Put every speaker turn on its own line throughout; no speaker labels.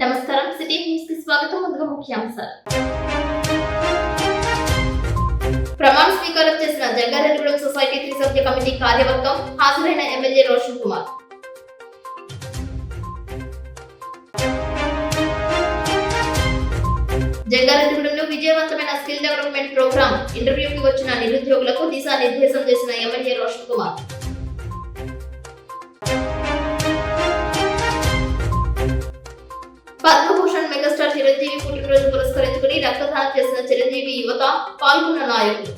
నమస్కారం, city news కి స్వాగతం. ముందుగా ముఖ్యాంశాలు. ప్రమాణ స్వీకారం చేసిన జంగారెడ్డిగూడెం సొసైటీ త్రిసభ్య కమిటీ కార్యవర్గం. హాజరైన ఎమ్మెల్యే రోషన్ కుమార్. జంగారెడ్డిగూడెంలో విజయవంతమైన స్కిల్ డెవలప్మెంట్ ప్రోగ్రామ్. ఇంటర్వ్యూకి వచ్చిన నిరుద్యోగులకు దిశానిర్దేశం చేసిన ఎమ్మెల్యే రోషన్ కుమార్. పద్మభూషణ్ మెగాస్టార్ చిరంజీవి పుట్టినరోజు పురస్కరించుకుని రక్తదానం చేసిన చిరంజీవి యువత పాల్గొన్న నాయకులు.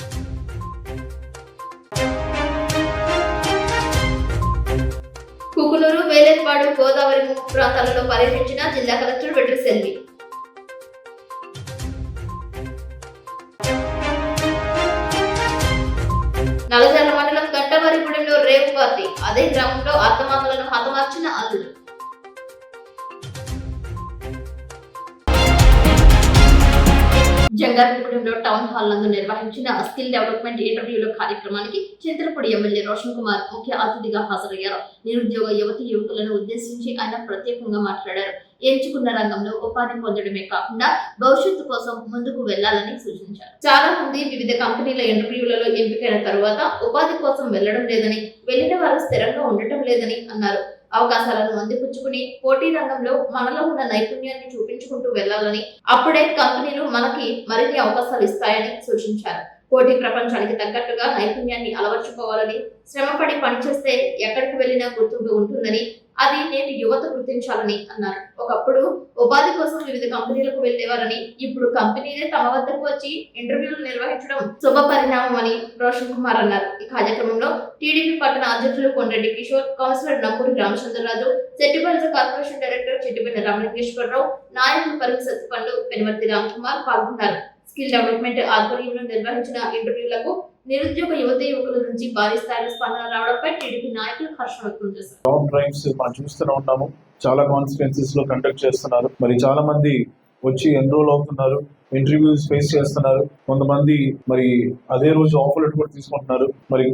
కుకునూరు, వేలేపాడు, గోదావరి ముంపు ప్రాంతాలలో పర్యటించిన జిల్లా కలెక్టర్ వెట్రి సెల్వి. నల్లజర్ల మండలం గంటవారిగూడెంలో రేవు పార్టీ. అదే గ్రామంలో అత్తమామలను హతమార్చిన అల్లుడు. జంగారెడ్డిగూడెంలో టౌన్ హాల్ నందు నిర్వహించిన స్కిల్ డెవలప్మెంట్ ఇంటర్వ్యూల కార్యక్రమానికి చింతలపూడి ఎమ్మెల్యే రోషన్ కుమార్ ముఖ్య అతిథిగా హాజరయ్యారు. నిరుద్యోగ యువతి యువకులను ఉద్దేశించి ఆయన ప్రత్యేకంగా మాట్లాడారు. ఎంచుకున్న రంగంలో ఉపాధి పొందడమే కాకుండా భవిష్యత్తు కోసం ముందుకు వెళ్లాలని సూచించారు. చాలా మంది వివిధ కంపెనీల ఇంటర్వ్యూలలో ఎంపికైన తరువాత ఉపాధి కోసం వెళ్లడం లేదని, వెళ్లిన వారు స్థిరంగా ఉండటం లేదని అన్నారు. అవకాశాలను అందిపుచ్చుకుని పోటీ రంగంలో మనలో ఉన్న నైపుణ్యాన్ని చూపించుకుంటూ వెళ్లాలని, అప్పుడే కంపెనీలు మనకి మరిన్ని అవకాశాలు ఇస్తాయని సూచించారు. పోటీ ప్రపంచానికి తగ్గట్టుగా నైపుణ్యాన్ని అలవర్చుకోవాలని, శ్రమపడి పనిచేస్తే ఎక్కడికి వెళ్లినా గుర్తుంటూ ఉంటుందని, అది నేటి యువత గుర్తించాలని అన్నారు. ఒకప్పుడు ఉపాధి కోసం వివిధ కంపెనీలకు వెళ్లేవారని, ఇప్పుడు కంపెనీలే తమ వద్దకు వచ్చి ఇంటర్వ్యూలు నిర్వహించడం శుభ పరిణామం అని రోషన్ కుమార్ అన్నారు. ఈ కార్యక్రమంలో టీడీపీ పట్టణ అధ్యక్షులు Kondreddy Kishore, councillor Nampuri Ramachandraraju, Chettipalli corporation director Chettipalli Ramalingeswararao, నాయకులు పరిమి సత్తిపండు, పెనువర్తి రామ్కుమార్ పాల్గొన్నారు. స్కిల్ డెవలప్మెంట్ ఆధ్వర్యంలో నిర్వహించిన ఇంటర్వ్యూలకు నిరుద్యోగ యువతి యువకుల నుంచి భారీ స్థాయిలో స్పందన రావడంపై టీడీపీ నాయకులు హర్షం వ్యక్తం చేశారు.
జాబ్ డ్రైవ్స్ మనం చూస్తూనే ఉన్నాము, చాలా కాన్స్టిట్యుయెన్సీస్ లో కండక్ట్ చేస్తున్నారు. మరి చాలా మంది వచ్చి ఎన్రోల్ అవుతున్నారు, ఇంటర్వ్యూస్ ఫేస్ చేస్తున్నారు. కొంతమంది మరి అదే రోజు ఆఫర్ లెటర్ కూడా తీసుకుంటున్నారు. మరి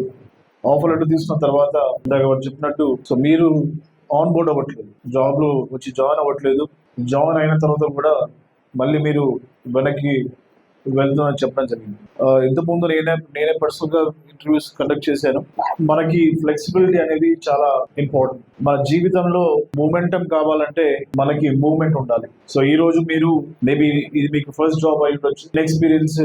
ఆఫర్ లెటర్ తీసుకున్న తర్వాత ఇందాక వారు చెప్పినట్టు సో మీరు ఆన్ బోర్డ్ అవ్వట్లేదు, జాబ్ లో వచ్చి జాయిన్ అవ్వట్లేదు. జాయిన్ అయిన తర్వాత కూడా మళ్ళీ మీరు వెనక్కి వెళ్తామని చెప్పడం జరిగింది. ఇంతకుముందు నేనే పర్సనల్ గా ఇంటర్వ్యూస్ కండక్ట్ చేశాను. మనకి ఫ్లెక్సిబిలిటీ అనేది చాలా ఇంపార్టెంట్. మన జీవితంలో మూమెంటం కావాలంటే మనకి మూవ్మెంట్ ఉండాలి. సో ఈ రోజు మీరు మేబీ ఇది మీకు ఫస్ట్ జాబ్ అయి ఉండొచ్చు, ఎక్స్పీరియన్స్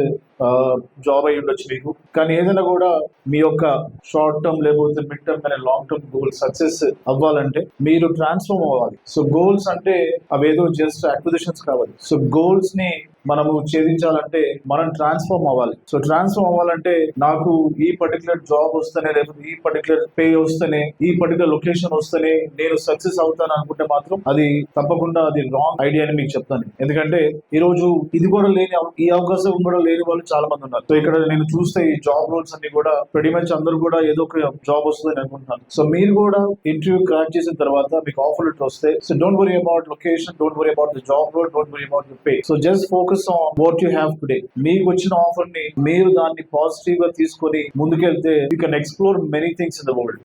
జాబ్ అయి ఉండొచ్చు మీకు. కానీ ఏదైనా కూడా మీ యొక్క షార్ట్ టర్మ్ లేకపోతే మిడ్ టర్మ్ అనే లాంగ్ టర్మ్ గోల్ సక్సెస్ అవ్వాలంటే మీరు ట్రాన్స్ఫార్మ్ అవ్వాలి. సో గోల్స్ అంటే అవేదో జస్ట్ అక్విజిషన్స్ కావాలి. సో గోల్స్ ని మనము ఛేదించాలంటే మనం ట్రాన్స్ఫార్మ్ అవ్వాలి. సో ట్రాన్స్ఫార్మ్ అవ్వాలంటే నాకు ఈ పర్టికులర్ జాబ్ వస్తేనే, లేకపోతే ఈ పర్టికులర్ పే వస్తేనే, ఈ పర్టికులర్ లొకేషన్ వస్తేనే నేను సక్సెస్ అవుతాను అనుకుంటే మాత్రం అది తప్పకుండా అది రాంగ్ ఐడియా అని మీకు చెప్తాను. ఎందుకంటే ఈ రోజు ఇది కూడా లేని, ఈ అవకాశం కూడా లేని వాళ్ళు చాలా మంది ఉన్నారు. సో ఇక్కడ నేను చూస్తే ఈ జాబ్ రోల్స్ అన్ని కూడా pretty much అందరూ కూడా ఏదో ఒక జాబ్ వస్తుందని అనుకుంటున్నాను. సో మీరు కూడా ఇంటర్వ్యూ క్రాక్ చేసిన తర్వాత మీకు ఆఫర్ లెటర్ వస్తే, so don't worry about location, don't worry about the job role, don't worry about the pay. So just focus on what you have today. మీకు వచ్చిన ఆఫర్ ని మీరు దాన్ని పాజిటివ్ గా తీసుకొని ముందుకెళ్తే you can explore many things in the world.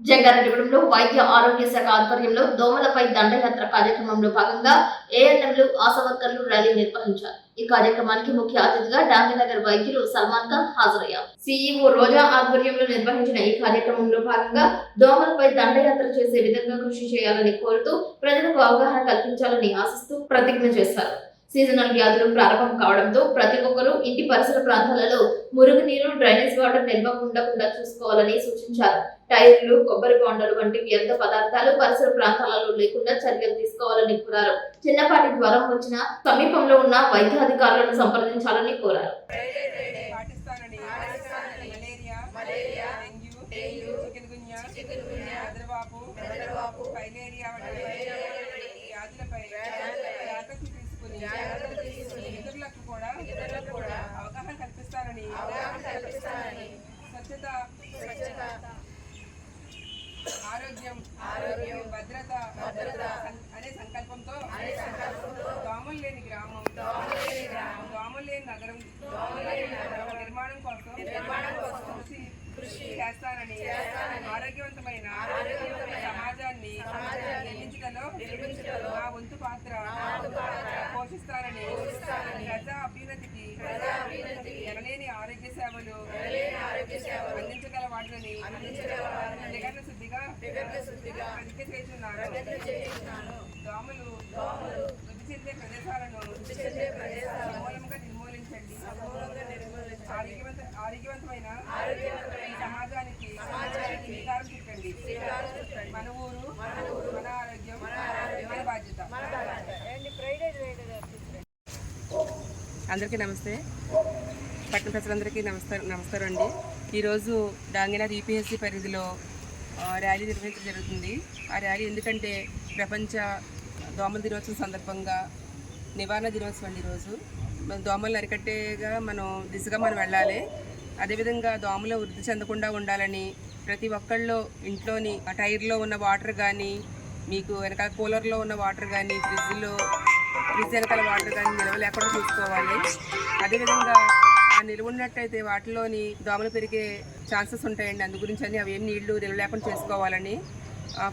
జంగారెడ్డిగూడెంలో వైద్య ఆరోగ్య శాఖ ఆధ్వర్యంలో దోమలపై దండయాత్ర కార్యక్రమంలో భాగంగా ఏఎన్ఎంలు, ఆశా వర్కర్లు ర్యాలీ నిర్వహించారు. ఈ కార్యక్రమానికి ముఖ్య అతిథిగా డాంగనగర్ వైద్యులు సల్మాన్ ఖాన్ హాజరయ్యారు. సిఇఓ రోజా ఆధ్వర్యంలో నిర్వహించిన ఈ కార్యక్రమంలో భాగంగా దోమలపై దండయాత్ర చేసే విధంగా కృషి చేయాలని కోరుతూ ప్రజలకు అవగాహన కల్పించాలని ఆశిస్తూ ప్రతిజ్ఞ చేశారు. సీజనల్ వ్యాధులు ప్రారంభం కావడంతో ప్రతి ఒక్కరూ ఇంటి పరిసర ప్రాంతాలలో మురుగునీరు, డ్రైనేజ్ వాటర్ నిల్వ ఉండకుండా చూసుకోవాలని సూచించారు. టైర్లు, కొబ్బరి బొండలు వంటి వ్యర్థ పదార్థాలు పరిసర ప్రాంతాలలో లేకుండా చర్యలు తీసుకోవాలని కోరారు. చిన్నపాటి జ్వరం వచ్చినా సమీపంలో ఉన్న వైద్యాధికారులను సంప్రదించాలని కోరారు.
ఇతరులకు కూడా అవగాహన కల్పిస్తారని, స్వచ్ఛత, ఆరోగ్యం, భద్రత అనే సంకల్పంతో దోమలు లేని గ్రామం, దోమలు లేని నగరం నిర్మాణం కోసం కృషి చేస్తానని, ఆరోగ్యవంతమైన సమాజాన్ని నిర్మించడంలో నా వంతు పాత్ర పోషిస్తానని ప్రజా అభ్యున్నతికి ఎనలేని ఆరోగ్య సేవలు అందించగల వాటిని నిగర్ణ శుద్ధిగా ప్రతిజ్ఞ చేస్తున్నాను. దోమలు వృద్ధి చెందే ప్రదేశాలను సమూలంగా నిర్మూలించండి. ఆరోగ్యవంతమైన సమాజానికి శ్రీకారం చుట్టండి. మన ఊరు మన ఆరోగ్యం మన బాధ్యత. అందరికీ నమస్తే. పట్టణ ప్రజలందరికీ నమస్కారం అండి. ఈరోజు డాంగినాథ్ ఈపీఎస్సీ పరిధిలో ర్యాలీ నిర్వహించడం జరుగుతుంది. ఆ ర్యాలీ ఎందుకంటే ప్రపంచ దోమల దినోత్సవం సందర్భంగా నివారణ దినోత్సవం అండి. ఈరోజు మన దోమలను అరికట్టేగా దిశగా మనం వెళ్ళాలి. అదేవిధంగా దోమలు వృద్ధి చెందకుండా ఉండాలని ప్రతి ఒక్కళ్ళు ఇంట్లోని టైర్లో ఉన్న వాటర్ కానీ, మీకు వెనకాల కూలర్లో ఉన్న వాటర్ కానీ, ఫ్రిడ్జ్ వెనకాల వాటర్ కానీ నిల్వ లేకుండా చూసుకోవాలి. అదేవిధంగా ఆ నిల్వ ఉన్నట్టయితే వాటిలోని దోమలు పెరిగే ఛాన్సెస్ ఉంటాయండి. అందు గురించి అని అవి ఏం నీళ్లు నిల్వ లేకుండా చేసుకోవాలని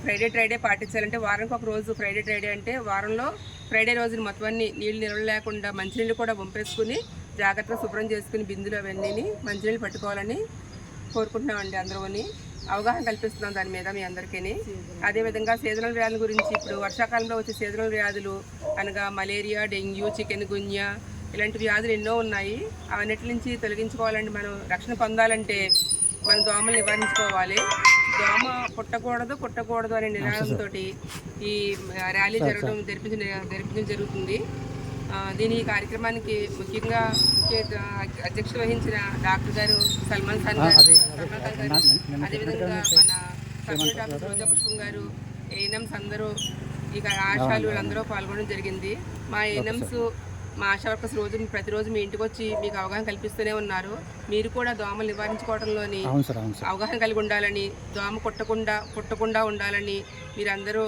ఫ్రైడే ట్రైడే పాటించాలంటే వారానికి ఒక రోజు ఫ్రైడే ట్రైడే అంటే వారంలో ఫ్రైడే రోజుని మొత్తం అన్ని నీళ్ళు నిల్వ లేకుండా మంచినీళ్ళు కూడా వంపేసుకుని జాగ్రత్తగా శుభ్రం చేసుకుని బిందులు అవన్నీ మంచినీళ్ళు పట్టుకోవాలని కోరుకుంటున్నామండి. అందరూని అవగాహన కల్పిస్తున్నాం దాని మీద మీ అందరికీ. అదేవిధంగా సీజనల్ వ్యాధుల గురించి ఇప్పుడు వర్షాకాలంలో వచ్చే సీజనల్ వ్యాధులు అనగా మలేరియా, డెంగ్యూ, చికెన్ గున్యా ఇలాంటి వ్యాధులు ఎన్నో ఉన్నాయి. అవన్నిటి నుంచి తొలగించుకోవాలంటే మనం రక్షణ పొందాలంటే మన దోమలు నివారించుకోవాలి. దోమ పుట్టకూడదు అనే నినాదంతో ఈ ర్యాలీ జరిపించడం జరుగుతుంది. దీని కార్యక్రమానికి ముఖ్యంగా అధ్యక్షత వహించిన డాక్టర్ గారు సల్మాన్ ఖాన్ గారు, అదేవిధంగా మన సభ్యులు డాక్టర్ రోజాపుష్పం గారు, ఏఎన్ఎంస్ అందరూ ఇక ఆశాలు అందరూ పాల్గొనడం జరిగింది. మా ఏఎన్ఎంస్ మా ఆశా వర్కర్స్ ప్రతిరోజు మీ ఇంటికి వచ్చి మీకు అవగాహన కల్పిస్తూనే ఉన్నారు. మీరు కూడా దోమలు నివారించుకోవడంలోని అవగాహన కలిగి ఉండాలని, దోమ పుట్టకుండా ఉండాలని మీరందరూ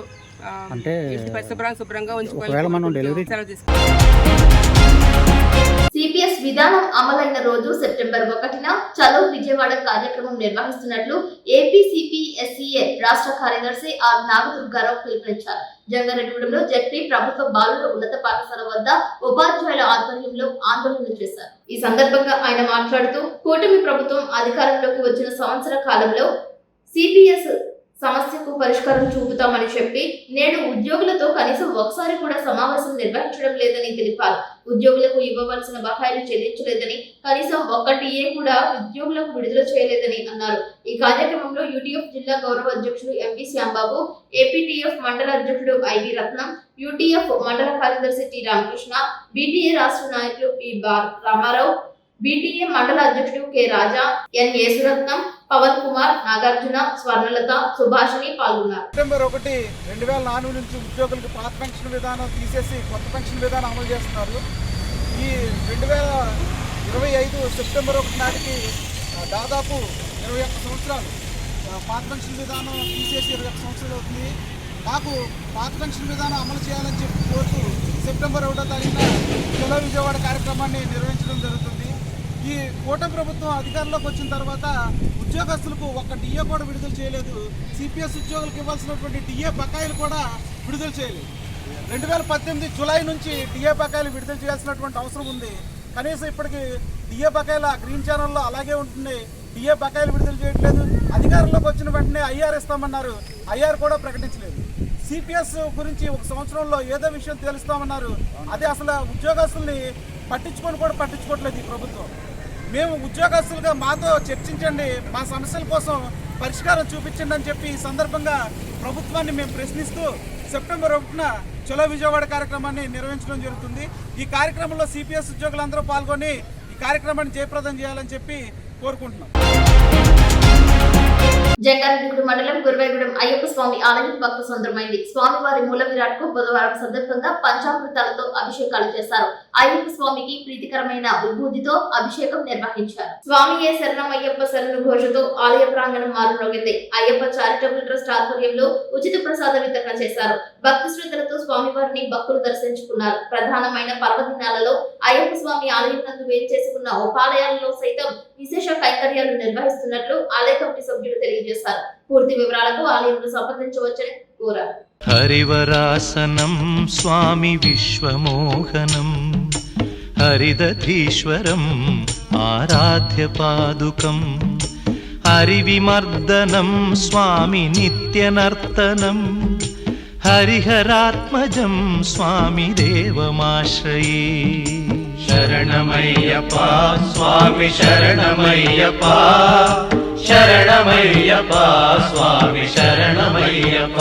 శుభ్రంగా ఉంచుకోవాలి. సెలవు తీసుకోవాలి.
సిపిఎస్ విధానం అమలైన రోజు సెప్టెంబర్ 1న చలో విజయవాడ కార్యక్రమం నిర్వహిస్తున్నట్లు ఏపీ సిపిఎస్ఈఏ రాష్ట్ర కార్యదర్శి ఆర్ నాగదుర్గారావు పిలుపునిచ్చారు. జంగారెడ్డిగూడెంలో జెడ్పీ ప్రభుత్వ బాలుర ఉన్నత పాఠశాల వద్ద ఉపాధ్యాయుల ఆధ్వర్యంలో ఆందోళన చేశారు. ఈ సందర్భంగా ఆయన మాట్లాడుతూ కూటమి ప్రభుత్వం అధికారంలోకి వచ్చిన సంవత్సర కాలంలో సిపిఎస్ సమస్యకు పరిష్కారం చూపుతామని చెప్పి నేడు ఉద్యోగులతో కనీసం ఒకసారి కూడా సమావేశం నిర్వహించడం లేదని తెలిపారు. ఉద్యోగులకు ఇవ్వవలసిన బకాయిలు చెల్లించలేదని, కనీసం ఒక్క టీఏ కూడా ఉద్యోగులకు విడుదల చేయలేదని అన్నారు. ఈ కార్యక్రమంలో యూటీఎఫ్ జిల్లా గౌరవ అధ్యక్షుడు ఎంవి శ్యాంబాబు, ఏపీటీఎఫ్ మండల అధ్యక్షుడు ఐవి రత్నం, యూటీఎఫ్ మండల కార్యదర్శి టి రామకృష్ణ, బీటీఏ రాష్ట్ర నాయకులు పి రామారావు, బీటీఏ మండల అధ్యక్షుడు కె రాజా, ఎన్ యేసురత్నం, పవన్ కుమార్, నాగార్జున, స్వర్ణలత, సుభాషిణి పాల్గొన్నారు.
సెప్టెంబర్ 1, 2004 నుంచి ఉద్యోగులకు పాత పెన్షన్ విధానం తీసేసి కొత్త పెన్షన్ విధానం అమలు చేస్తున్నారు. ఈ 2025 సెప్టెంబర్ 1 నాటికి దాదాపు 21 సంవత్సరాలు పాత పెన్షన్ విధానం తీసేసి 21 సంవత్సరాలు అవుతుంది. నాకు పాత పెన్షన్ విధానం అమలు చేయాలని చెప్పి కోరుతూ సెప్టెంబర్ 1వ తారీఖున చలో విజయవాడ కార్యక్రమాన్ని నిర్వహించడం జరుగుతుంది. ఈ కూటమి ప్రభుత్వం అధికారంలోకి వచ్చిన తర్వాత ఉద్యోగస్తులకు ఒక్క డిఏ కూడా విడుదల చేయలేదు. సిపిఎస్ ఉద్యోగులకు ఇవ్వాల్సినటువంటి డిఏ బకాయిలు కూడా విడుదల చేయలేదు. 2018 జూలై నుంచి డిఏ బకాయిలు విడుదల చేయాల్సినటువంటి అవసరం ఉంది. కనీసం ఇప్పటికీ డిఏ బకాయిల గ్రీన్ ఛానల్లో అలాగే ఉంటుంది. డిఏ బకాయిలు విడుదల చేయట్లేదు. అధికారంలోకి వచ్చిన వెంటనే ఐఆర్ ఇస్తామన్నారు, ఐఆర్ కూడా ప్రకటించలేదు. సిపిఎస్ గురించి ఒక సంవత్సరంలో ఏదో విషయం తెలుస్తామన్నారు, అదే అసలు ఉద్యోగస్తుల్ని పట్టించుకోవట్లేదు ఈ ప్రభుత్వం. మేము ఉద్యోగస్తులుగా మాతో చర్చించండి, మా సమస్యల కోసం పరిష్కారం చూపించండి అని చెప్పి ఈ సందర్భంగా ప్రభుత్వాన్ని మేము ప్రశ్నిస్తూ సెప్టెంబర్ 1న చలో విజయవాడ కార్యక్రమాన్ని నిర్వహించడం జరుగుతుంది. ఈ కార్యక్రమంలో సిపిఎస్ ఉద్యోగులందరూ పాల్గొని ఈ కార్యక్రమాన్ని జయప్రదం చేయాలని చెప్పి కోరుకుంటున్నాం.
జంగారెడ్డిగూడెం మండలం గురువాయగూడెం అయ్యప్ప స్వామి ఆలయం భక్త సొందరమైంది. స్వామివారి మూల విరాట్ కు బుధవారం సందర్భంగా పంచామృతాలతో అభిషేకాలు చేశారు. అయ్యప్ప స్వామికి ప్రీతికరమైన విభూతితో అభిషేకం నిర్వహించారు. స్వామియే శరణం అయ్యప్ప శరణు ఘోషతో ఆలయ ప్రాంగణం మారుమోగింది. అయ్యప్ప చారిటబుల్ ట్రస్ట్ ఆధ్వర్యంలో ఉచిత ప్రసాద వితరణ చేశారు. భక్తి శ్రద్ధలతో స్వామివారిని భక్తులు దర్శించుకున్నారు. ప్రధానమైన పర్వదినాలలో అయ్యప్ప స్వామి ఆలయం నందు వేంచేసుకున్న ఉపాలయాలలో సైతం విశేష కైంకర్యాలు నిర్వహిస్తున్నట్లు ఆలయ కమిటీ సభ్యులు తెలియజేశారు. పూర్తి వివరాలకు ఆలయంలో సంప్రదించవచ్చని కోరారు.
హరివరాసనం స్వామి విశ్వమోహనం హరిదధీశ్వరం ఆరాధ్య పాదుకం హరివిమర్దనం స్వామి నిత్యనర్తనం హరిహరాత్మజం స్వామి దేవమాశ్రయే శరణమయ్యప్ప స్వామి శరణమయ్యప్ప శరణమయ్యప్ప స్వామి శరణమయ్యప్ప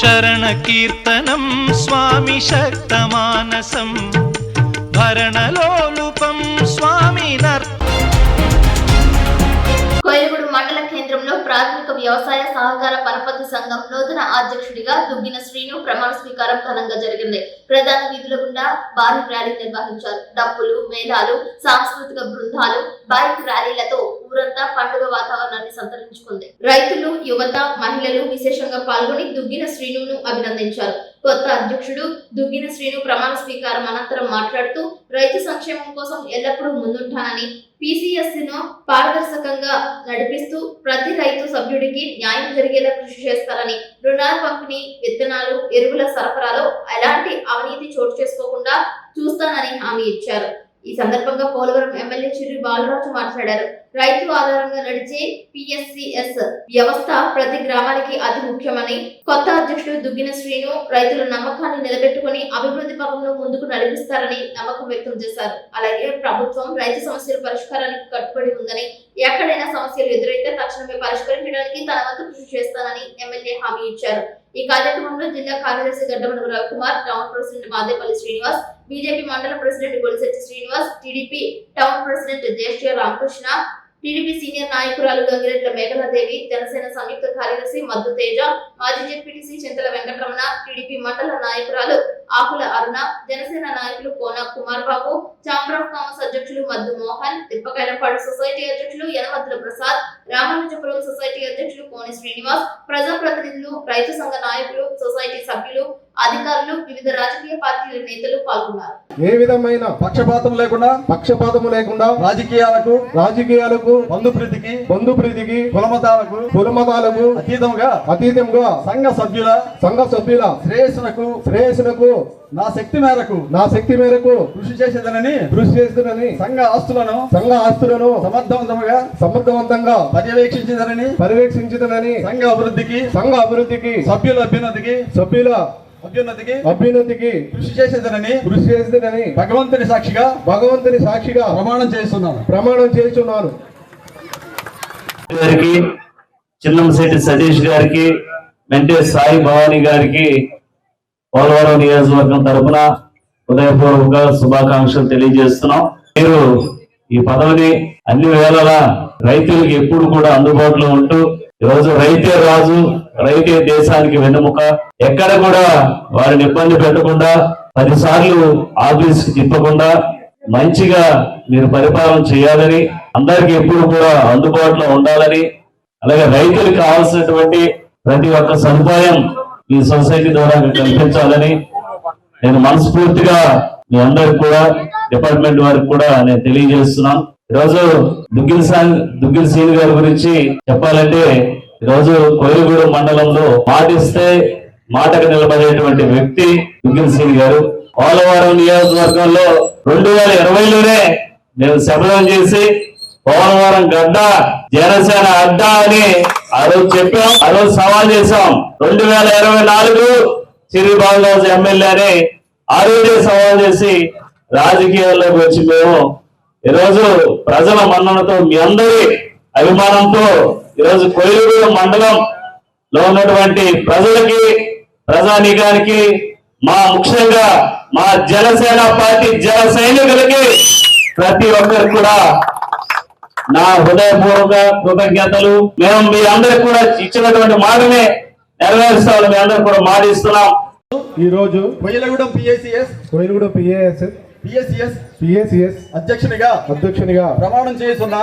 శరణ కీర్తనం స్వామి శక్తమానసం భరణలోలుపం స్వామి
కోయిలగూడు మండల కేంద్రంలో ప్రాథమిక వ్యవసాయ సహకార పరపతి సంఘం నూతన అధ్యక్షుడిగా దుగ్గిన శ్రీను ప్రమాణ స్వీకారం ఘనంగా జరిగింది. ప్రధాన వీధుల గుండా భారీ ర్యాలీ నిర్వహించారు. డప్పులు, మేళాలు, సాంస్కృతిక బృందాలు, బైక్ ర్యాలీలతో ఊరంతా పండుగ వాతావరణాన్ని సంతరించుకుంది. రైతులు, యువత, మహిళలు విశేషంగా పాల్గొని దుగ్గిన శ్రీనును అభినందించారు. కొత్త అధ్యక్షుడు దుగ్గిన శ్రీను ప్రమాణ స్వీకారం అనంతరం మాట్లాడుతూ రైతు సంక్షేమం కోసం ఎల్లప్పుడూ ముందుంటానని, PCSను పారదర్శకంగా నడిపిస్తూ ప్రతి రైతు సభ్యుడికి న్యాయం జరిగేలా కృషి చేస్తారని, రుణాల పంపిణీ, విత్తనాలు, ఎరువుల సరఫరాలో ఎలాంటి అవినీతి చోటు చేసుకోకుండా చూస్తానని హామీ ఇచ్చారు. ఈ సందర్భంగా పోలవరం ఎమ్మెల్యే చిర్రి బాలరాజు మాట్లాడారు. రైతు ఆధారంగా నడిచే PSCS వ్యవస్థ ప్రతి గ్రామానికి అతి ముఖ్యమని, కొత్త అధ్యక్షుడు దుగ్గిన శ్రీను రైతుల నమ్మకాన్ని నిలబెట్టుకుని అభివృద్ధి పథంలో ముందుకు నడిపిస్తారని నమ్మకం వ్యక్తం చేశారు. అలాగే ప్రభుత్వం రైతు సమస్యల పరిష్కారానికి కట్టుబడి ఉందని, ఎక్కడైనా సమస్యలు ఎదురైతే తక్షణమే పరిష్కరించడానికి తన వంతు కృషి చేస్తానని ఎమ్మెల్యే హామీ ఇచ్చారు. ఈ కార్యక్రమంలో జిల్లా కార్యదర్శి Gaddamanugu Ravikumar, town president Madepalli Srinivas, BJP మండల president Golisetti Srinivas, TDP town president Jeshya Ramakrishna, TDP senior నాయకురాలు గంగిరెడ్ల మేఘలాదేవి, జనసేన సంయుక్త కార్యదర్శి మద్దు తేజ, మాజీ జెడ్పీటీసీ చింతల వెంకటరమణ, టీడీపీ మండల నాయకురాలు ఆకుల అరుణ, జనసేన నాయకులు కోన కుమార్ బాబు, ఛాంబర్ ఆఫ్ కామర్స్ అధ్యక్షులు మద్దు మోహన్, తిప్పకైలపాడు సొసైటీ అధ్యక్షులు యనమద్దుల ప్రసాద్, రామానుజపురం సొసైటీ అధ్యక్షులు కోని శ్రీనివాస్, ప్రజాప్రతినిధులు, రైతు సంఘ నాయకులు, సొసైటీ సభ్యులు, అధికారులు, వివిధ రాజకీయ పార్టీల నేతలు పాల్గొన్నారు.
ఏ విధమైన పక్షపాతం లేకుండా రాజకీయాలకు బంధుప్రీతికి కులమతాలకు అతీతంగా సంఘ సభ్యుల శ్రేయస్సునకు నా శక్తి మేరకు కృషి చేసేదనని సంఘ ఆస్తులను సమర్థవంతంగా పర్యవేక్షించదనని సంఘ అభివృద్ధికి సభ్యుల అభ్యున్నతికి కృషి చేసేదనని భగవంతుని సాక్షిగా ప్రమాణం చేస్తున్నాను.
గారికి, చిన్నంశెట్టి సతీష్ గారికి, మెంటే సాయి భవానీ గారికి పోలవరం నియోజకవర్గం తరఫున హృదయపూర్వక శుభాకాంక్షలు తెలియజేస్తున్నాం. మీరు ఈ పదవిని అన్ని వేళలా రైతులకు ఎప్పుడు కూడా అందుబాటులో ఉంటూ ఈరోజు రైతే రాజు, రైతే దేశానికి వెన్నెముక, ఎక్కడ కూడా వారిని ఇబ్బంది పెట్టకుండా 10 సార్లు ఆఫీస్కి తిప్పకుండా మంచిగా మీరు పరిపాలన చేయాలని, అందరికీ ఎప్పుడు కూడా అందుబాటులో ఉండాలని, అలాగే రైతులకు కావాల్సినటువంటి ప్రతి ఒక్క సదుపాయం ఈ సొసైటీ ద్వారా కల్పించాలని నేను మనస్ఫూర్తిగా మీ అందరికి కూడా, డిపార్ట్మెంట్ వారికి కూడా నేను తెలియజేస్తున్నాను. ఈరోజు దుగ్గిన శ్రీను గారి గురించి చెప్పాలంటే, ఈరోజు కోయిలగూడు మండలంలో మాటిస్తే మాటకు నిలబడేటువంటి వ్యక్తి దుగ్గిన శ్రీను గారు. పోలవరం నియోజకవర్గంలో 2020లోనే మేము శపథం చేసి పోలవరం గడ్డ జనసేన అడ్డా అని ఆ రోజు చెప్పాం, ఆ రోజు సవాల్ చేశాం. 2024 చిరి బాలరాజు ఎమ్మెల్యే అని ఆ రోజే సవాల్ చేసి రాజకీయాల్లోకి వచ్చి మేము ఈరోజు ప్రజల మన్ననతో, మీ అందరి అభిమానంతో ఈరోజు కోయిలగూడు మండలంలో ఉన్నటువంటి ప్రజలకి, ప్రజానీకానికి, ముఖ్యంగా మా జనసేన పార్టీ జన సైనికులకి ప్రతి ఒక్కరికి కూడా నా హృదయపూర్వక కృతజ్ఞతలు. మేము మీ అందరికి కూడా ఇచ్చినటువంటి మాటనే నెరవేరుస్తామని మీ అందరికి కూడా మాట ఇస్తున్నాం.
ఈ రోజు కోయిలగూడెం PSCS అధ్యక్షునిగా ప్రమాణం చేస్తున్నా.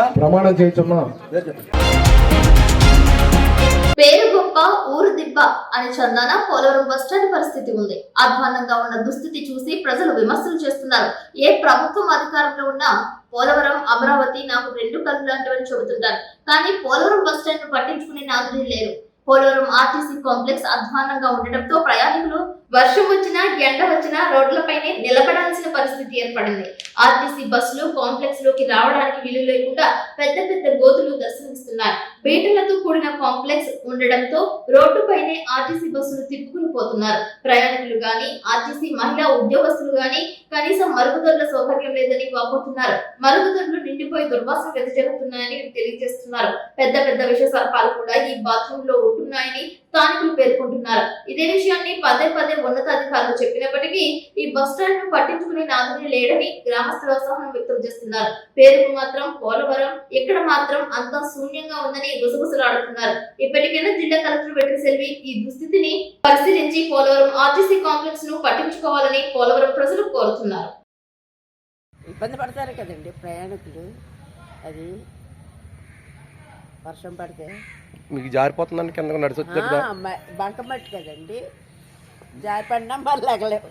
పేరు గొప్ప ఊరు దిబ్బ అని చందాన పోలవరం బస్టాండ్ పరిస్థితి ఉంది. అధ్వానంగా ఉన్న దుస్థితి చూసి ప్రజలు విమర్శలు చేస్తున్నారు. ఏ ప్రభుత్వం అధికారంలో ఉన్నా పోలవరం, అమరావతి నాకు రెండు కళ్ళు లాంటివని చెబుతుంటారు. కానీ పోలవరం బస్టాండ్ ను పట్టించుకునే నాదులు లేరు. పోలవరం ఆర్టీసీ కాంప్లెక్స్ అధ్వానంగా ఉండటంతో ప్రయాణికులు వర్షం వచ్చినా ఎండ వచ్చినా రోడ్లపైనే నిలబడాల్సిన పరిస్థితి ఏర్పడింది. ఆర్టీసీ బస్సులు కాంప్లెక్స్ లోకి రావడానికి వీలు లేకుండా పెద్ద పెద్ద గోతులు దర్శనమిస్తున్నాయి. బీటలతో కూడిన కాంప్లెక్స్ ఉండడంతో రోడ్డుపైనే ఆర్టీసీ బస్సులు తిప్పుకుని పోతున్నారు. ప్రయాణికులు గాని ఆర్టీసీ మహిళా ఉద్యోగస్తులు గాని కనీసం మరుగుదొడ్ల సౌకర్యం లేదని వాపోతున్నారు. మరుగుదొడ్లు నిండిపోయి దుర్వాసన వెదజల్లుతున్నాయని తెలియజేస్తున్నారు. పెద్ద పెద్ద విష సర్పాలు కూడా ఈ బాత్రూమ్ లో ఉంటున్నాయని స్థానికులు పేర్కొంటున్నారు. ఇదే విషయాన్ని పదే పదే ఉన్నతాధికారులు చెప్పినప్పటికీ ఈ బస్టాండ్ ను పట్టించుకునే నాదునే లేడని గ్రామస్తులు అసహనం వ్యక్తం చేస్తున్నారు. పేరుకు మాత్రం పోలవరం, ఇక్కడ మాత్రం అంతా శూన్యంగా ఉందని గుసగుసలాడుతున్నారు. ఇప్పటికైనా జిల్లా కలెక్టర్ వెట్రిసెల్వి ఈ దుస్థితిని పరిశీలించి పోలవరం ఆర్టీసీ కాంప్లెక్స్ ను పట్టించుకోవాలని పోలవరం ప్రజలు కోరుతున్నారు.
ఇబ్బంది పడతారు కదండి ప్రయాణికులు. అది వర్షం పడితే
మీకు జారిపోతుందండి కింద నడిచొచ్చు
బంకమట్టి కదండి, జారిపడినా మళ్ళీ ఎగలేవు.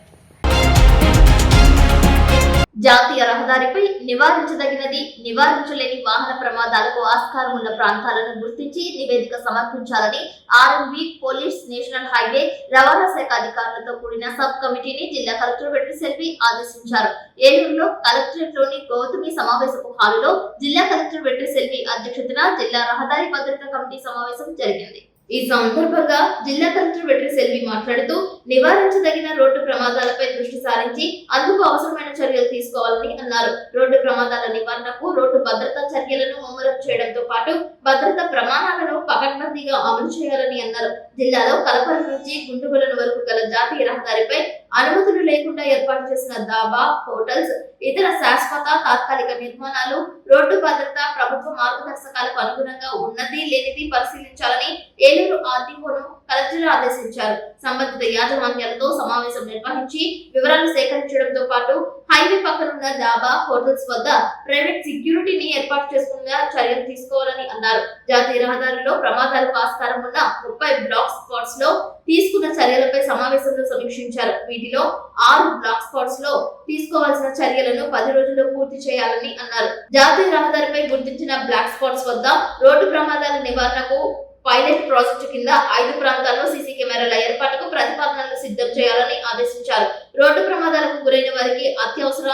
జాతీయ రహదారిపై నివారించదగినది, నివారించలేని వాహన ప్రమాదాలకు ఆస్కారం ఉన్న ప్రాంతాలను గుర్తించి నివేదిక సమర్పించాలని ఆర్ఎంబీ, పోలీస్, నేషనల్ హైవే, రవాణా శాఖ అధికారులతో కూడిన సబ్ కమిటీని జిల్లా కలెక్టర్ వెట్రిసెల్వి ఆదేశించారు. ఏలూరులో కలెక్టరేట్ లోని గౌతమి సమావేశపు హాలులో జిల్లా కలెక్టర్ వెట్రిసెల్వి అధ్యక్షతన జిల్లా రహదారి భద్రతా కమిటీ సమావేశం జరిగింది. ఈ సందర్భంగా జిల్లా కలెక్టర్ వెట్రిసెల్వి మాట్లాడుతూ నివారించదగిన రోడ్డు ప్రమాదాలపై దృష్టి సారించి అందుకు అవసరమైన చర్యలు తీసుకోవాలని అన్నారు. రోడ్డు ప్రమాదాల నివారణకు రోడ్డు భద్రతా చర్యలను ముమ్మరం చేయడంతో పాటు భద్రతా ప్రమాణాలను పకడ్బందీగా అమలు చేయాలని అన్నారు. జిల్లాలో కలపర నుంచి గుంటుగొలను వరకు గల జాతీయ రహదారిపై అనుమతులు లేకుండా ఏర్పాటు చేసిన దాబా, హోటల్స్, ఇతర శాశ్వత తాత్కాలిక నిర్మాణాలు రోడ్డు భద్రత ప్రభుత్వ మార్గదర్శకాలకు అనుగుణంగా ఉన్నది లేనిది పరిశీలించాలని ఏలూరు ఆర్టీఓను కలెక్టర్ ఆదేశించారు. సంబంధిత యాజమాన్యాలతో సమావేశం నిర్వహించి వివరాలు సేకరించడంతో పాటు హైవే పక్కనున్న దాబా, హోటల్స్ వద్ద ప్రైవేట్ సెక్యూరిటీని ఏర్పాటు చేసుకునేలా చర్యలు తీసుకోవాలని అన్నారు. జాతీయ రహదారిలో ప్రమాదాలకు ఆస్కారం ఉన్న 30 బ్లాక్ స్పాట్స్ లో తీసుకున్న చర్యలపై సమావేశంలో సమీక్షించారు. వీటిలో 6 బ్లాక్ స్పాట్స్ లో తీసుకోవాల్సిన చర్యలను 10 రోజుల్లో పూర్తి చేయాలని అన్నారు. జాతీయ రహదారిపై గుర్తించిన బ్లాక్ స్పాట్స్ వద్ద రోడ్డు ప్రమాదాల నివారణకు పైలట్ ప్రాజెక్టు కింద 5 ప్రాంతాల్లో సీసీ కెమెరాల ఏర్పాటుకు ప్రతిపాదనలు సిద్ధం చేయాలని ఆదేశించారు. రోడ్డు ప్రమాదాలకు గురైన వారికి అత్యవసర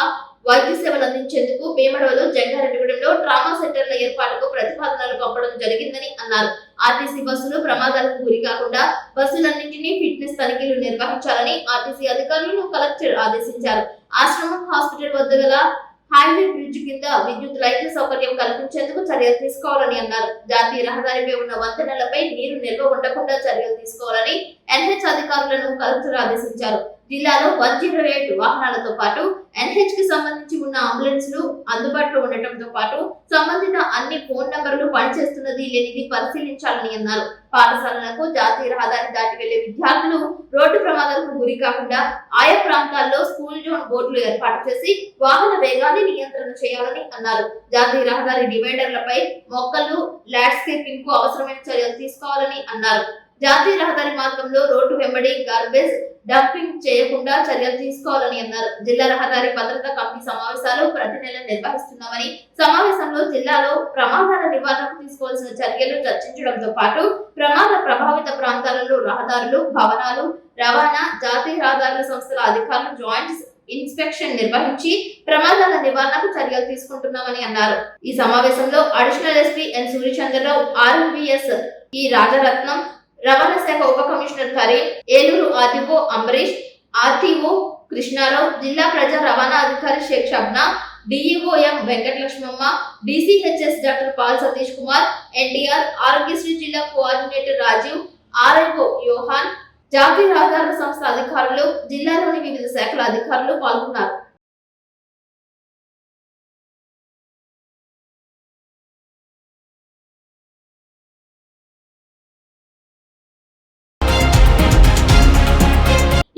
వైద్య సేవలు అందించేందుకు భీమడవలో, జంగారెడ్డిగూడెంలో ట్రామా సెంటర్ల ఏర్పాటుకు ప్రతిపాదనలు పంపడం జరిగిందని అన్నారు. ఆర్టీసీ బస్సులు ప్రమాదాలకు గురి కాకుండా బస్సులన్నింటినీ ఫిట్నెస్ తనిఖీలు నిర్వహించాలని ఆర్టీసీ అధికారులను కలెక్టర్ ఆదేశించారు. ఆశ్రమం హాస్పిటల్ వద్ద గల హైవే బ్రిడ్జ్ కింద విద్యుత్ లైట్ల సౌకర్యం కల్పించేందుకు చర్యలు తీసుకోవాలని అన్నారు. జాతీయ రహదారిపై ఉన్న వంతెనలపై నీరు నిల్వ ఉండకుండా చర్యలు తీసుకోవాలని ఎన్హెచ్ అధికారులను కలెక్టర్ ఆదేశించారు. జిల్లాలో 108 వాహనాలతో పాటు ఎన్హెచ్ కి సంబంధించి ఉన్న అంబులెన్స్లు అందుబాటులో ఉండటంతో పాటు సంబంధిత అన్ని ఫోన్ నంబర్లు పనిచేస్తున్నది లేనిది పరిశీలించాలని అన్నారు. పాఠశాలలకు జాతీయ రహదారి దాటి వెళ్లే విద్యార్థులు రోడ్డు ప్రమాదాలకు గురి కాకుండా ఆయా ప్రాంతాల్లో స్కూల్ జోన్ బోర్డులు ఏర్పాటు చేసి వాహన వేగాన్ని నియంత్రణ చేయాలని అన్నారు. జాతీయ రహదారి డివైడర్లపై మొక్కలు, ల్యాండ్స్కేపింగ్ కు అవసరమైన చర్యలు తీసుకోవాలని అన్నారు. జాతీయ రహదారి మార్గంలో రోడ్డు వెంబడి గార్బేజ్ డంపింగ్ చేయకుండా చర్యలు తీసుకోవాలని అన్నారు. జిల్లా రహదారి భద్రతా కమిటీ సమావేశాలు ప్రతి నెల నిర్వహిస్తున్నామని, సమావేశంలో జిల్లాలో ప్రమాదాల నివారణకు తీసుకోవాల్సిన చర్యలు చర్చించడంతో పాటు ప్రమాద ప్రభావిత ప్రాంతాలలో రహదారులు, భవనాలు, రవాణా, జాతీయ రహదారుల సంస్థల అధికారులు జాయింట్ ఇన్స్పెక్షన్ నిర్వహించి ప్రమాదాల నివారణకు చర్యలు తీసుకుంటున్నామని అన్నారు. ఈ సమావేశంలో additional SP N Suryachandrarao, RMBS E Rajaratnam, రవాణా శాఖ ఉప commissioner Karim, Eluru RTO Ambarish, RTO Krishnarao, జిల్లా ప్రజా రవాణా అధికారి Sheikh Shabna, DEO M Venkatalakshmamma, DCHS doctor Paul Satish Kumar, NTR, Arogyasri జిల్లా కోఆర్డినేటర్ రాజీవ్, ఆర్ఐఓ యోహాన్, జాతీయ రహదారుల సంస్థ అధికారులు, జిల్లాలోని వివిధ శాఖల అధికారులు పాల్గొన్నారు.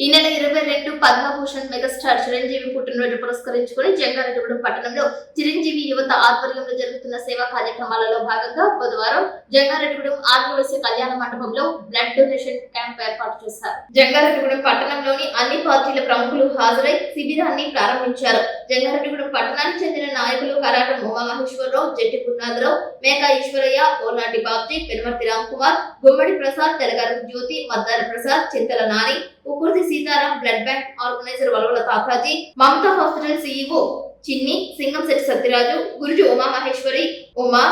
ఈ నెల 2022 పద్మభూషణ్ మెగాస్టార్ చిరంజీవి పుట్టినరోజు పురస్కరించుకుని జంగారెడ్డిగూడెం పట్టణంలో చిరంజీవి యువత ఆధ్వర్యంలో జరుగుతున్న సేవా కార్యక్రమాలలో భాగంగా బుధవారం జంగారెడ్డిగూడెం ఆర్యవైశ్య కళ్యాణ మండపంలో బ్లడ్ డొనేషన్ క్యాంప్ ఏర్పాటు చేశారు. జంగారెడ్డిగూడెం పట్టణంలోని అన్ని పార్టీల ప్రముఖులు హాజరై శిబిరాన్ని ప్రారంభించారు. జంగారెడ్డిగూడెం పట్టణానికి చెందిన నాయకులు Karatam Umamaheswararao, Jatti Gurunatharao, Meka Eswaraiah, Onati Babji, Penumarthi Ram Kumar, Gummadi Prasad, Telagaru Jyothi, Maddara Prasad, Chinthala Nani, Ukurthi Sitaram, blood bank organiser Valavala Tataji, Mamata hospital CEO Chinni, Singamsetti Satyaraju, గురుజు Umamaheswari, Uma,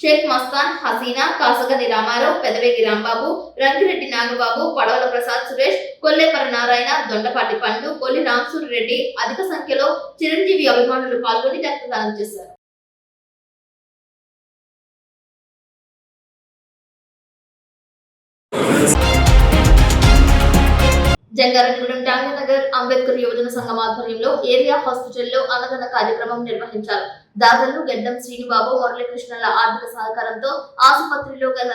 Sheikh Mastan, Hasina, కాసగని Ramarao, Pedavegi Rambabu, Rangireddy Nagababu, పడవల ప్రసాద్ సురేష్, కొల్లేపర నారాయణ, దొండపాటి పండు, కొల్లి రామసూరి రెడ్డి అధిక సంఖ్యలో చిరంజీవి అభిమానులు పాల్గొని రక్తదానం చేశారు. జంగారెడ్డిగూడెం టాంగనగర్ అంబేద్కర్ యువజన సంఘం ఆధ్వర్యంలో ఏరియా హాస్పిటల్లో అన్నదాన కార్యక్రమం నిర్వహించారు. దాదలు గెడ్డం శ్రీనిబాబు, మురళీకృష్ణల ఆర్థిక సహకారంతో ఆసుపత్రిలో గల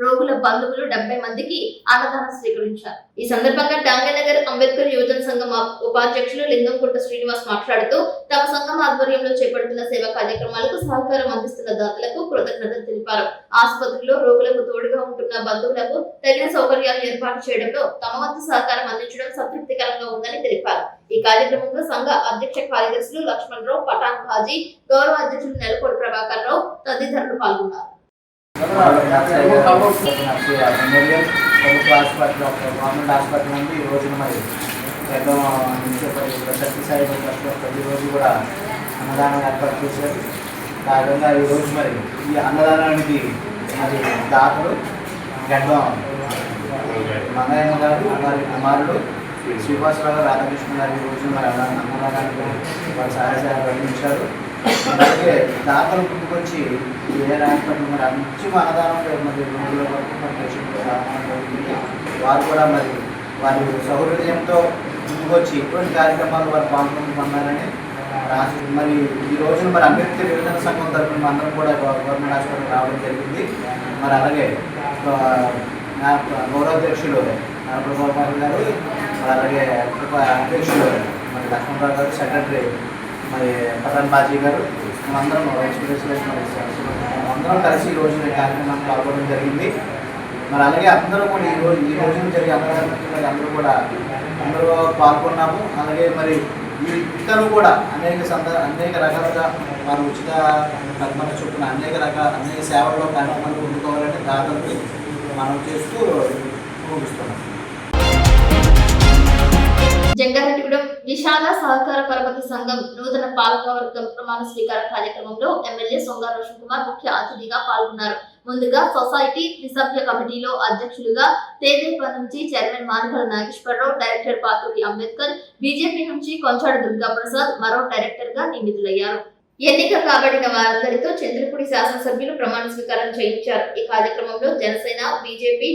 రోగుల బంధువులు 70 మందికి అన్నదానం స్వీకరించారు. ఈ సందర్భంగా టాంగనగర్ అంబేద్కర్ యువజన సంఘం ఉపాధ్యక్షులు లింగంకుంట శ్రీనివాస్ మాట్లాడుతూ తమ సంఘం ఆధ్వర్యంలో చేపడుతున్న సేవా కార్యక్రమాలకు సహకారం అందిస్తున్న దాతలకు కృతజ్ఞతలు తెలిపారు. ఆసుపత్రిలో రోగులకు తోడుగా ఉంటున్న బంధువులకు తగిన సౌకర్యాలు ఏర్పాటు చేయడంలో తమ వంతు సహకారం అందించడం సంతృప్తికరంగా ఉందని తెలిపారు. ఈ కార్యక్రమంలో సంఘ అధ్యక్ష కార్యదర్శులు లక్ష్మణరావు, పఠాన్ బాజీ, గౌరవ అధ్యక్షులు నెలకొండ ప్రభాకర్ రావు తదితరులు పాల్గొన్నారు.
ప్రభుత్వ హాస్పిటల్ గవర్నమెంట్ హాస్పిటల్ నుండి ఈ రోజున మరి పెద్ద సత్యసాయి ప్రతిరోజు కూడా అన్నదానం ఏర్పాటు చేశారు. కారణంగా ఈరోజు మరి ఈ అన్నదానానికి మరి దాతలు గడ్డం మంగయ్య గారు, వారి కుమారుడు శ్రీనివాసరావు, రాధాకృష్ణ గారు ఈ రోజు మరి అన్నదానానికి వారి సహాయ అందించారు. అలాగే దాతలు పుట్టుకొచ్చి ఏ హాస్పిటల్ మరి అంతిమ అన్నదానం మరి రోగుల వరకు మరి పేషెంట్లు వారు కూడా మరి వారి సౌహృదయంతో ముందుకొచ్చి ఇటువంటి కార్యక్రమాలు వారు పాల్గొన్నారని మరి ఈ రోజున మరి అంబేద్కర్ యువజన సంఘం తరఫున అందరం కూడా గవర్నమెంట్ హాస్పిటల్ రావడం జరిగింది. మరి అలాగే గౌరవాధ్యక్షులు నారప్రభాకర్ గారు, అలాగే అధ్యక్షులు మరి లక్ష్మణరావు గారు, సెక్రటరీ మరి పఠాన్ బాజీ గారు, మేమందరం వైస్ ప్రెసిడెంట్ మరి అందరం కలిసి ఈ రోజు ఈ కార్యక్రమాన్ని పాల్గొనడం జరిగింది. మరి అలాగే అందరూ కూడా ఈ రోజున జరిగే అన్నదానానికి అందరూ పాల్గొన్నాము. అలాగే మరి ఇతను కూడా అనేక రకాలుగా వారు ఉచిత కర్మల చొప్పున అనేక సేవల్లో కార్యక్రమాలు పొందుకోవాలని దాతలకి మనం చేస్తూ ముగిస్తున్నాం.
జంగారెడ్డిగూడెం విశాల సహకార పరపతి సంఘం నూతన పాలకవర్గం ప్రమాణ స్వీకార కార్యక్రమంలో ఎమ్మెల్యే సొంగ రోషన్ కుమార్ ముఖ్య అతిథిగా పాల్గొన్నారు. ముందుగా సొసైటీ త్రిసభ్య కమిటీలో అధ్యక్షులుగా తేదేపా నుంచి chairman Manakala Nageswararao, director Pathuri Ambedkar, BJP నుంచి కొంచాడ దుర్గాప్రసాద్ మరో డైరెక్టర్ గా నియమితులయ్యారు. ఎన్నిక కాబడిన వారందరితో చంద్రపూడి శాసనసభ్యులు ప్రమాణ స్వీకారం చేయించారు. ఈ కార్యక్రమంలో జనసేన, బీజేపీ,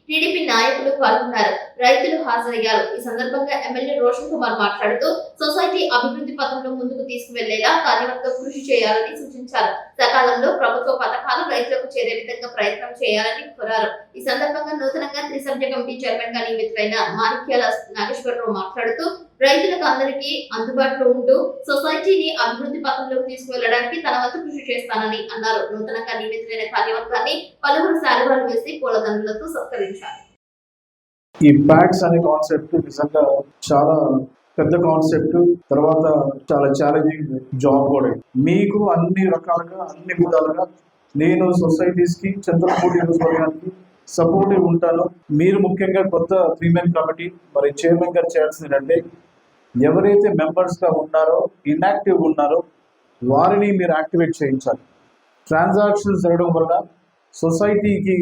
టీడీపీ నాయకులు పాల్గొన్నారు. రైతులు హాజరయ్యారు. ఈ సందర్భంగా ఎమ్మెల్యే రోషన్ కుమార్ మాట్లాడుతూ సొసైటీ అభివృద్ధి పథంలో ముందుకు తీసుకువెళ్లేలా కార్యవర్గం కృషి చేయాలని సూచించారు. సకాలంలో ప్రభుత్వ పథకాలు రైతులకు చేరే విధంగా ప్రయత్నం చేయాలని కోరారు. ఈ సందర్భంగా నూతనంగా త్రిసభ్య కమిటీ చైర్మన్ గా నియమితులైన మాణిక్యాల నాగేశ్వరరావు మాట్లాడుతూ రైతులకు అందరికీ అందుబాటులో ఉంటూ సొసైటీని అభివృద్ధి పథంలోకి తీసుకువెళ్లడానికి తన వంతు కృషి చేస్తానని అన్నారు. నూతనంగా నియమితులైన కార్యవర్గాన్ని పలువురు శాలువాలు వేసి పూలదండలతో సత్కరించారు.
ఈ ప్యాక్స్ అనే కాన్సెప్ట్ నిజంగా చాలా పెద్ద కాన్సెప్ట్, తర్వాత చాలా ఛాలెంజింగ్ జాబ్ కూడా. మీకు అన్ని రకాలుగా అన్ని విధాలుగా నేను సొసైటీస్ కి చంద్రపూడి నియోజకవర్గానికి సపోర్టివ్ ఉంటాను. మీరు ముఖ్యంగా కొత్త 3 మెన్ కమిటీ మరి చైర్మన్ గారు చేయాల్సింది అంటే ఎవరైతే మెంబర్స్ గా ఉన్నారో ఇన్యాక్టివ్ ఉన్నారో వారిని మీరు యాక్టివేట్ చేయించాలి. ట్రాన్సాక్షన్స్ జరగడం వల్ల సొసైటీకి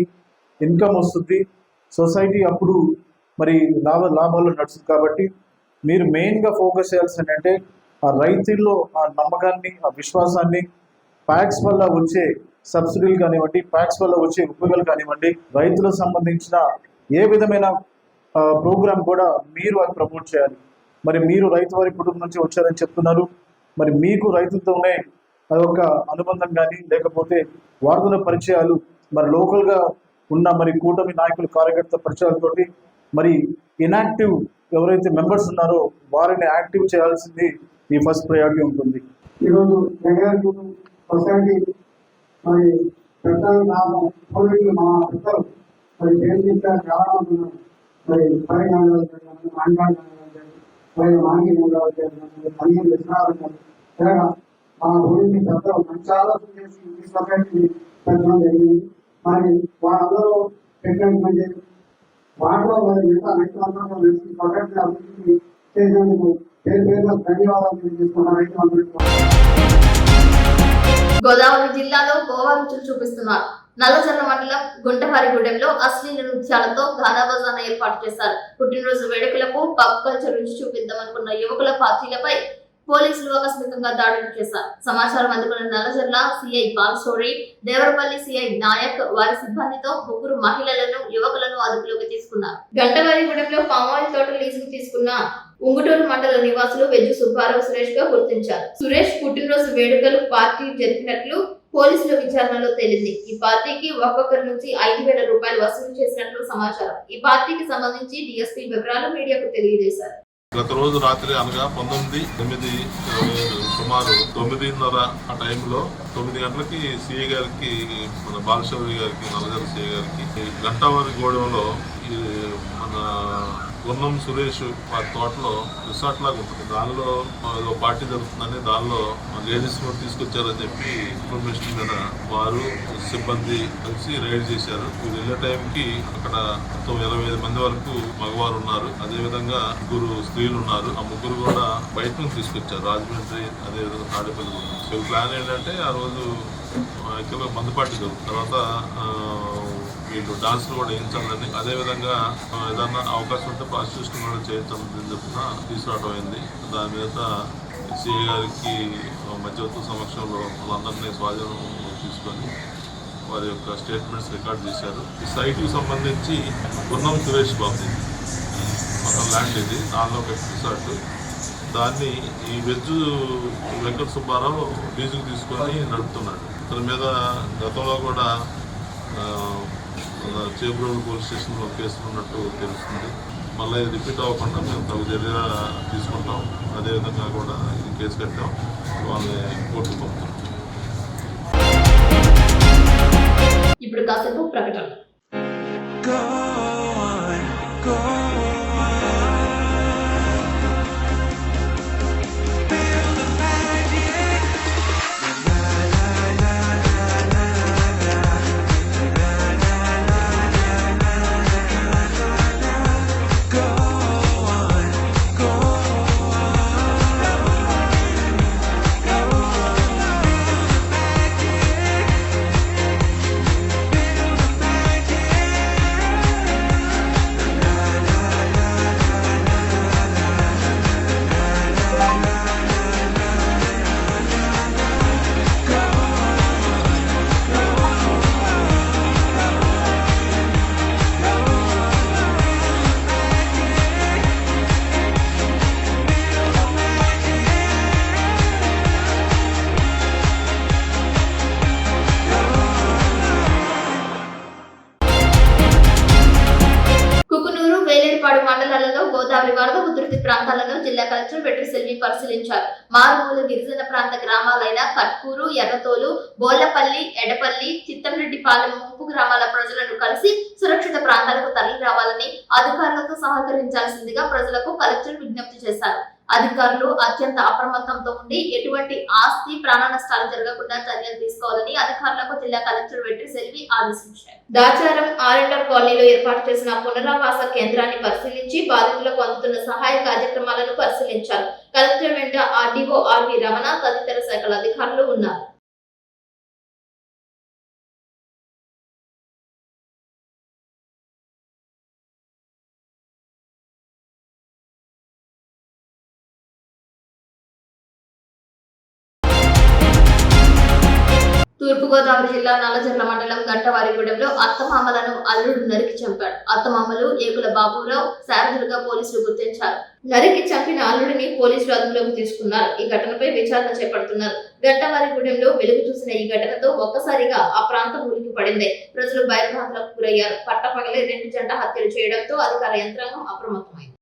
ఇన్కమ్ వస్తుంది, సొసైటీ అప్పుడు మరి లాభాలు నడుస్తుంది. కాబట్టి మీరు మెయిన్గా ఫోకస్ చేయాల్సింది అంటే ఆ రైతుల్లో ఆ నమ్మకాన్ని, ఆ విశ్వాసాన్ని, ప్యాక్స్ వల్ల వచ్చే సబ్సిడీలు కానివ్వండి, ప్యాక్స్ వల్ల వచ్చే ఉపయోగాలు కానివ్వండి, రైతులకు సంబంధించిన ఏ విధమైన ప్రోగ్రామ్ కూడా మీరు అది ప్రమోట్ చేయాలి. మరి మీరు రైతు వారి కుటుంబం నుంచి వచ్చారని చెప్తున్నారు. మరి మీకు రైతులతోనే అదొక అనుబంధం కానీ లేకపోతే వారితో పరిచయాలు, మరి లోకల్గా ఉన్న మరి కూటమి నాయకులు, కార్యకర్త పరిచయాలతోటి మరి ఇన్యాక్టివ్ ఎవరైతే మెంబర్స్ ఉన్నారో వారిని యాక్టివ్ చేయాల్సింది ఈ ఫస్ట్ ప్రయారిటీ ఉంటుంది.
ఈరోజు సొసైటీ మరి పెట్టాలి కోవిడ్లు మా పెద్దలు మరి దేశ చాలా మంది ఉన్నారు. మరి పరిణామాలు మరి మాంగి అన్ని విశ్రాలు మా ఊరికి పెద్దలు మంచి ఆలోచన చేసి ఈ సొసైటీని పెట్టడం జరిగింది. మరి వాళ్ళందరూ పెట్టినటువంటి వాటిలో మరి మిగతా రైతులందరూ కలిసి సొసైటీ అభివృద్ధి చేసేందుకు పేరు పేరున ధన్యవాదాలు తెలియజేసుకున్న రైతులందరికీ.
గోదావరి జిల్లాలో గోవా రుచులు చూపిస్తున్నారు. నల్లజర్ల మండలం గుంటవారిగూడెంలో అశ్లీల నృత్యాలతో గానా బజానా ఏర్పాటు చేశారు. పుట్టినరోజు వేడుకలకు పబ్ కల్చర్ రుచి చూపిద్దామనుకున్న యువకుల పార్టీలపై పోలీసులు ఆకస్మికంగా దాడులు చేశారు. సమాచారం అందుకున్న నల్లజర్ల సిఐ బాలసోరి, దేవరపల్లి సిఐ నాయక్ వారి సిబ్బందితో 3 మహిళలను యువకులను అదుపులోకి తీసుకున్నారు. గంటవారిగూడెంలో పామాయిల్ తోట లీజుకు తీసుకున్న ఉంగుటూరు మండల నివాసులు వెజ్జు సుబ్బారావు సురేష్ గా గుర్తించారు. సురేష్ పుట్టినరోజు వేడుకలు పార్టీ జరిపినట్లు పోలీసుల విచారణలో తేలింది. ఈ పార్టీకి ఒక్కొక్కరి నుంచి 5,000 రూపాయలు వసూలు చేసినట్లు సమాచారం. ఈ పార్టీకి సంబంధించి డిఎస్పీ వివరాలు మీడియాకు తెలియజేశారు.
గత రోజు రాత్రి అనగా 19/9 సుమారు 9:30 ఆ టైంలో 9 గంటలకి సిఐ గారికి మన బాలశౌరి గారికి నల్లజర్ల సిఐ గారికి గంటవారిగూడెంలో మన గున్నం సురేష్ వారి తోటలో రిసార్ట్ లాగా ఉంటుంది. దానిలో పార్టీ జరుగుతుందని దానిలో లేడీస్ తీసుకొచ్చారని చెప్పి ఇన్ఫర్మేషన్ మీద వారు సిబ్బంది కలిసి రైడ్ చేశారు. వీరు వెళ్ళే టైంకి అక్కడ మొత్తం 25 మంది వరకు మగవారు ఉన్నారు. అదేవిధంగా 3 స్త్రీలు ఉన్నారు. ఆ 3 కూడా బయట నుంచి తీసుకొచ్చారు, రాజమండ్రి అదేవిధంగా తాడేపల్లి. ప్లాన్ ఏంటంటే ఆ రోజు యాక్చువల్గా మందుపాటి జరుగుతుంది. తర్వాత వీళ్ళు డాన్స్లు కూడా వేయించాలని, అదేవిధంగా ఏదన్నా అవకాశం ఉంటే ప్రాసిక్యూషన్ కూడా చేయించాలని చెప్పిన తీసుకురావడం అయింది. దాని మీద సిఐ గారికి మధ్యవర్తుల సమక్షంలో వాళ్ళందరినీ స్వాధీనం తీసుకొని వారి యొక్క స్టేట్మెంట్స్ రికార్డ్ చేశారు. ఈ సైట్కి సంబంధించి గున్నం సురేష్ బాబు మొత్తం ల్యాండ్ ఇది, దానిలో ఒక రిసార్ట్. దాన్ని ఈ వెజ్జు వెంకట సుబ్బారావు లీజుకు తీసుకొని నడుపుతున్నాడు. ఇతని మీద గతంలో కూడా చేబ్రోలు పోలీస్ స్టేషన్లో కేసులు ఉన్నట్టు తెలుస్తుంది. మళ్ళీ ఇది రిపీట్ అవ్వకుండా మేము తగు చర్య తీసుకుంటాం. అదేవిధంగా కూడా ఈ కేసు కట్టాం, వాళ్ళని కోర్టుకు పంపుతాం.
ఇప్పుడు కాసేపు ప్రకటన. మండలాలలో గోదావరి వరద ఉధృతి ప్రాంతాలను జిల్లా కలెక్టర్ వెట్రి సెల్వి పరిశీలించారు. మారుమూల గిరిజన ప్రాంత గ్రామాలైన కట్కూరు, ఎర్రతోలు, బోలపల్లి, ఎడపల్లి, చిత్తంరెడ్డిపాలెం ముంపు గ్రామాల ప్రజలను కలిసి సురక్షిత ప్రాంతాలకు తరలి రావాలని అధికారులతో సహకరించాల్సిందిగా ప్రజలకు కలెక్టర్ విజ్ఞప్తి చేశారు. అధికారులు అత్యంత అప్రమత్తంతో ఉండి ఎటువంటి ఆస్తి ప్రాణ నష్టాలు జరగకుండా చర్యలు తీసుకోవాలని అధికారులకు జిల్లా కలెక్టర్ వెట్రి సెల్వి ఆదేశించారు. దాచారం ఆర్ఎండ్ఆర్ కాలనీలో ఏర్పాటు చేసిన పునరావాస కేంద్రాన్ని పరిశీలించి బాధితులకు అందుతున్న సహాయ కార్యక్రమాలను పరిశీలించారు. కలెక్టర్ వెంట ఆర్డీఓ ఆర్వి రమణ తదితర శాఖల అధికారులు ఉన్నారు. తూర్పుగోదావరి జిల్లా నల్లజర్ల మండలం గంటవారిగూడెంలో అత్తమామలను అల్లుడు నరికి చంపాడు. అత్తమామలు ఏకుల బాబురావు, శారదులుగా పోలీసులు గుర్తించారు. నరికి చంపిన అల్లుడిని పోలీసులు అదుపులోకి తీసుకున్నారు. ఈ ఘటనపై విచారణ చేపడుతున్నారు. గంటవారిగూడెంలో వెలుగు చూసిన ఈ ఘటనతో ఒక్కసారిగా ఆ ప్రాంతం ఉలికి పడింది. ప్రజలు భయభ్రాంతులకు గురయ్యారు. పట్టపగలే 2 జంట హత్యలు చేయడంతో అధికార యంత్రాంగం అప్రమత్తమైంది.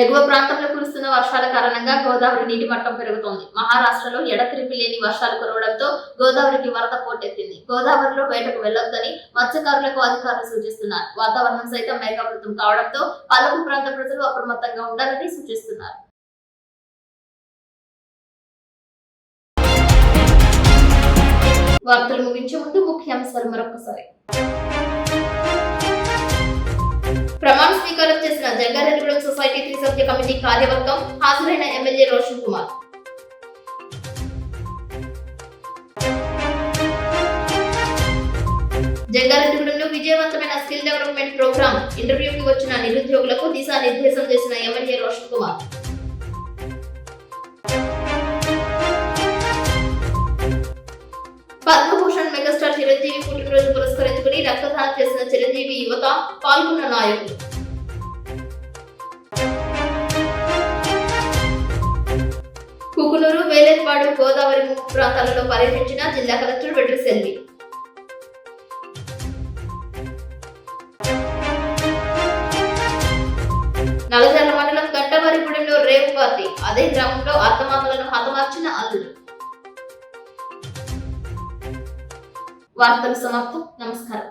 ఎగువ ప్రాంతంలో కురుస్తున్న వర్షాల కారణంగా గోదావరి నీటి మట్టం పెరుగుతోంది. మహారాష్ట్రలో ఎడతెరిపి లేని వర్షాలు కురవడంతో గోదావరికి వరద పోటెత్తింది. గోదావరిలో వేటకు వెళ్లొద్దని మత్స్యకారులకు అధికారులు సూచిస్తున్నారు. వాతావరణం సైతం మేఘావృతం కావడంతో పలుపు ప్రాంత ప్రజలు అప్రమత్తంగా ఉండాలని సూచిస్తున్నారు. వార్తలు ముగించే ముందు ముఖ్యాంశాలు మరొకసారి. ప్రమాణ స్వీకారం చేసిన జంగారెడ్డిగూడెం సొసైటీ త్రిసభ్య కమిటీ కార్యవర్గం. హాజరైన ఎమ్మెల్యే రోషన్ కుమార్. జంగారెడ్డిగూడెంలో విజయవంతమైన స్కిల్ డెవలప్మెంట్ ప్రోగ్రామ్. ఇంటర్వ్యూకి వచ్చిన నిరుద్యోగులకు దిశానిర్దేశం చేసిన ఎమ్మెల్యే రోషన్ కుమార్. పద్మభూషణ్ మెగాస్టార్ చిరంజీవి పుట్టినరోజు పురస్కరించుకుని రక్తదానం చేసిన చిరంజీవి యువత పాల్గొన్న నాయకులు. కుకునూరు, వేలేపాడు, గోదావరి ముంపు ప్రాంతాలలో పర్యటించిన జిల్లా కలెక్టర్ వెట్రి సెల్వి. నల్లజర్ల మండలం గంటవారిగూడెంలో రేవ్ పార్టీ. అదే గ్రామంలో అత్తమామలను హతమార్చిన అల్లుడు. వార్తలు సమాప్తం. నమస్కారం.